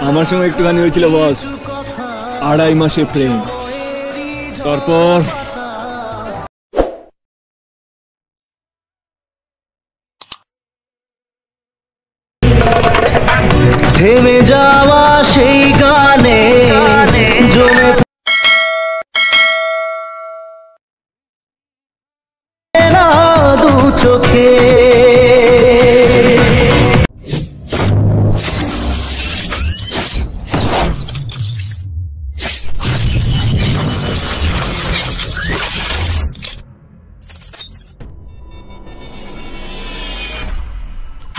আমার সঙ্গে একটুখানি হয়েছিল বস, 2.5 মাসের প্রেম। তারপর থেমে যাওয়া সেই গানে জমে না দু চোখে।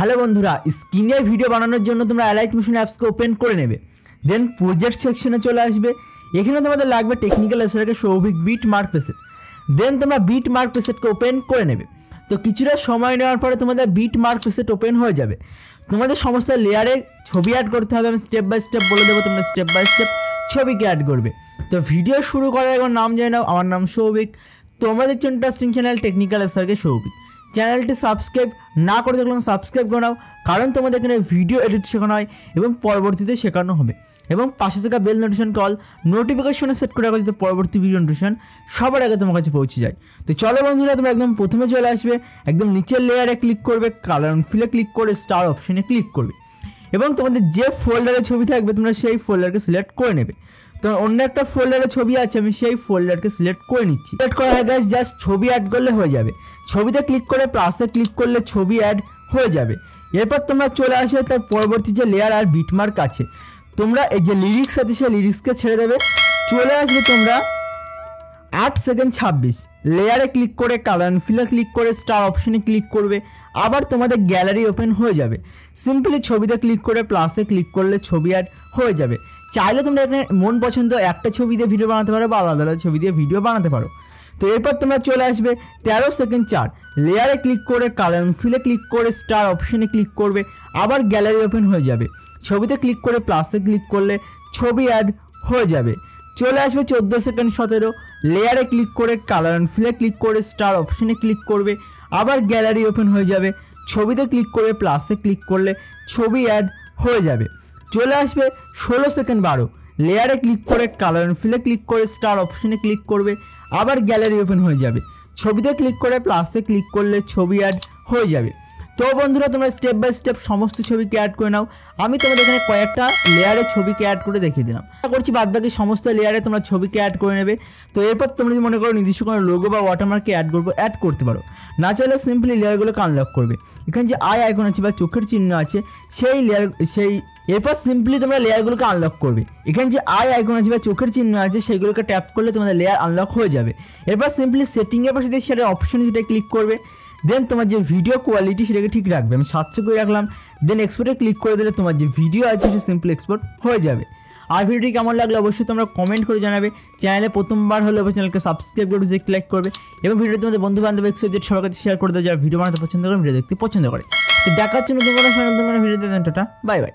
হ্যালো বন্ধুরা, স্ক্রিনের ভিডিও বানানোর জন্য তোমরা অ্যালাইট মোশন অ্যাপসকে ওপেন করে নেবে। দেন প্রজেক্ট সেকশনে চলে আসবে। এখানে তোমাদের লাগবে technical SRK Souvik bit mark preset. Then তোমরা বিট মার্ক প্রেসেটকে ওপেন করে নেবে। তো কিছুটা সময় নেওয়ার পরে তোমাদের বিট মার্ক প্রেসেট ওপেন হয়ে যাবে। তোমাদের সমস্ত লেয়ারে ছবি অ্যাড করতে হবে। আমি স্টেপ বাই স্টেপ বলে দেবো, তোমরা স্টেপ বাই স্টেপ ছবিকে অ্যাড করবে। তো ভিডিও শুরু করার একবার নাম জেনে নাও। আমার নাম সৌভিক, তোমাদের জন্য interesting channel technical SRK Souvik. চ্যানেলটি সাবস্ক্রাইব না করে দেখলাম সাবস্ক্রাইব করে নাও, কারণ তোমাদের এখানে ভিডিও এডিট শেখানো হয় এবং পরবর্তীতে শেখানো হবে। এবং পাশে থাকা বেল নোটিফিকেশন কল নোটিফিকেশনে সেট করে রাখো যাতে পরবর্তী ভিডিও নোটিফিকেশন সবার আগে তোমার কাছে পৌঁছে যায়। তো চলো বন্ধুরা, তোমরা একদম প্রথমে চলে আসবে, একদম নিচের লেয়ারে ক্লিক করবে, কালার ফিলে ক্লিক করে স্টার অপশনে ক্লিক করবে এবং তোমাদের যে ফোল্ডারে ছবি থাকবে তোমরা সেই ফোল্ডারকে সিলেক্ট করে নেবে। তো অন্য একটা ফোল্ডারে ছবি আছে, আমি সেই ফোল্ডারকে সিলেক্ট করে নিচ্ছি। সিলেক্ট করা হয়ে গেছে, জাস্ট ছবি অ্যাড করলে হয়ে যাবে। ছবিতে ক্লিক করে প্লাসে ক্লিক করলে ছবি অ্যাড হয়ে যাবে। এরপর তোমরা চলে আসবে তার পরবর্তী যে লেয়ার আর বিটমার্ক আছে, তোমরা এই যে লিরিক্স আছে সেই লিরিক্সকে ছেড়ে দেবে। চলে আসবে তোমরা 8 সেকেন্ড 26 লেয়ারে ক্লিক করে কালার ফিলে ক্লিক করে স্টার অপশনে ক্লিক করবে। আবার তোমাদের গ্যালারি ওপেন হয়ে যাবে। সিম্পলি ছবিতে ক্লিক করে প্লাসে ক্লিক করলে ছবি অ্যাড হয়ে যাবে। চাইলে তোমরা এখানে মন পছন্দ একটা ছবি দিয়ে ভিডিও বানাতে পারো বা আলাদা আলাদা ছবি দিয়ে ভিডিও বানাতে পারো। তো এরপর তোমরা চলে আসবে 13 সেকেন্ড 4 লেয়ারে ক্লিক করে কালার ফিলে ক্লিক করে স্টার অপশনে ক্লিক করবে। আবার গ্যালারি ওপেন হয়ে যাবে। ছবিতে ক্লিক করে প্লাসে ক্লিক করলে ছবি অ্যাড হয়ে যাবে। চলে আসবে 14 সেকেন্ড 17 লেয়ারে ক্লিক করে কালার ফিলে ক্লিক করে স্টার অপশনে ক্লিক করবে। আবার গ্যালারি ওপেন হয়ে যাবে। ছবিতে ক্লিক করে প্লাসে ক্লিক করলে ছবি অ্যাড হয়ে যাবে। চলে আসবে 16 সেকেন্ড 12 লেয়ারে ক্লিক করে কালার ফিলে ক্লিক করে স্টার অপশনে ক্লিক করবে। আবার গ্যালারি ওপেন হয়ে যাবে। ছবিতে ক্লিক করে প্লাসে ক্লিক করলে ছবি অ্যাড হয়ে যাবে। তো বন্ধুরা, তোমরা স্টেপ বাই স্টেপ সমস্ত ছবিকে অ্যাড করে নাও। আমি তোমাদের এখানে কয়েকটা লেয়ারে ছবিকে অ্যাড করে দেখিয়ে দিলাম। আশা করছি বাদবাকি সমস্ত লেয়ারে তোমরা ছবিকে অ্যাড করে নেবে। তো এরপর তোমরা যদি মনে করো নির্দিষ্ট কোনো লোগো বা ওয়াটারমার্ককে অ্যাড করতে পারো। না চাইলে সিম্পলি লেয়ারগুলোকে আনলক করবে। এখানে যে আই আইকন আছে বা চোখের চিহ্ন আছে এরপর সিম্পলি তোমরা লেয়ারগুলোকে আনলক করবে। এখানে যে আই আইকন আছে বা চোখের চিহ্ন আছে সেইগুলোকে ট্যাপ করলে তোমাদের লেয়ার আনলক হয়ে যাবে। এরপর সিম্পলি সেটিংয়ের পাশে দিয়ে সেটা অপশন যেটা ক্লিক করবে। দেন তোমার যে ভিডিও কোয়ালিটি সেটাকে ঠিক রাখবে। আমি 700 করে রাখলাম। দেন এক্সপোর্টে ক্লিক করে দিলে তোমার যে ভিডিও আছে সেটা সিম্পলি এক্সপোর্ট হয়ে যাবে। আর ভিডিওটি কেমন লাগলো অবশ্যই তোমরা কমেন্ট করে জানাবে। চ্যানেলে প্রথমবার হলে অবশ্যই চ্যানেলকে সাবস্ক্রাইব করে লাইক করবে এবং ভিডিওটি তোমাদের বন্ধু বান্ধব এক্সপোর্ট সবার কাছে শেয়ার করে দেবে যারা ভিডিও বানাতে পছন্দ করে, ভিডিও দেখতে পছন্দ করে। তো দেখার জন্য তোমরা ভিডিও টাটা, বাই বাই।